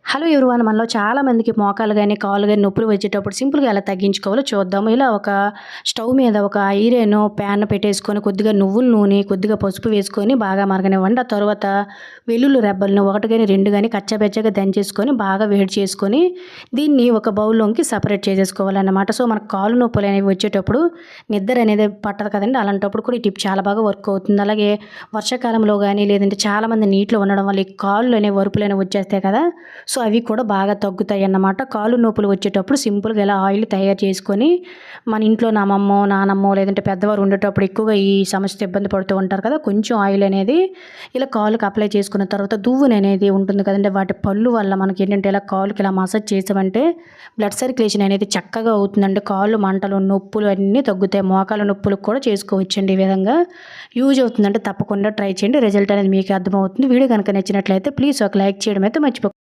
Hello everyone. మనలో చాలామందికి మోకాలు గాని, కాళ్ళు గాని నొప్పులు వచ్చేటప్పుడు సింపుల్‌గా ఎలా తగ్గించుకోవాలో చూద్దాము. ఇలా ఒక స్టవ్ మీద ఒక ప్యాన్ పెట్టేసుకొని కొద్దిగా నువ్వుల నూనె, కొద్దిగా పసుపు వేసుకొని బాగా మరగనివ్వండి. ఆ తర్వాత వెల్లుల్లి రెబ్బలను 1 గాని, 2 గాని కచ్చాపచ్చాగా దంచేసుకొని బాగా వేడి చేసుకొని దీన్ని ఒక బౌల్‌లోకి సెపరేట్ చేసేసుకోవాలన్నమాట. సో, మనకు కాళ్ళు నొప్పులనేవి వచ్చేటప్పుడు నిద్ర అనేది పట్టదు కదండీ! అలాంటప్పుడు కూడా ఈ టిప్ చాలా బాగా వర్క్ అవుతుంది. అలాగే వర్షాకాలంలో గాని, లేదంటే చాలామంది నీటిలో ఉండడం వల్ల ఈ కాళ్ళు అనేవి వరుపులనేవి వచ్చేస్తాయి కదా! సో, అవి కూడా బాగా తగ్గుతాయన్నమాట. కాళ్ళు నొప్పులు వచ్చేటప్పుడు సింపుల్‌గా ఇలా ఆయిల్ తయారు చేసుకొని, మన ఇంట్లో అమ్మమ్మో, నానమ్మో లేదంటే పెద్దవారు ఉండేటప్పుడు ఎక్కువగా ఈ సమస్యతో ఇబ్బంది పడుతూ ఉంటారు కదా! కొంచెం ఆయిల్ అనేది ఇలా కాళ్ళకి అప్లై చేసుకున్న తర్వాత దువ్వెననేది ఉంటుంది కదండీ! వాటి పళ్ళు వల్ల మనకేంటంటే ఇలా కాళ్ళకి ఇలా మసాజ్ చేసామంటే బ్లడ్ సర్క్యులేషన్ అనేది చక్కగా అవుతుందండి. కాళ్ళు మంటలు, నొప్పులు అన్నీ తగ్గుతాయి. మోకాళ్ళ నొప్పులకు కూడా చేసుకోవచ్చండి ఈ విధంగా. యూజ్ అవుతుందంటే తప్పకుండా ట్రై చేయండి. రిజల్ట్ అనేది మీకే అర్థమవుతుంది. వీడియో గనుక నచ్చినట్లయితే ప్లీజ్ ఒక లైక్ చేయడం అయితే మర్చిపోకండి.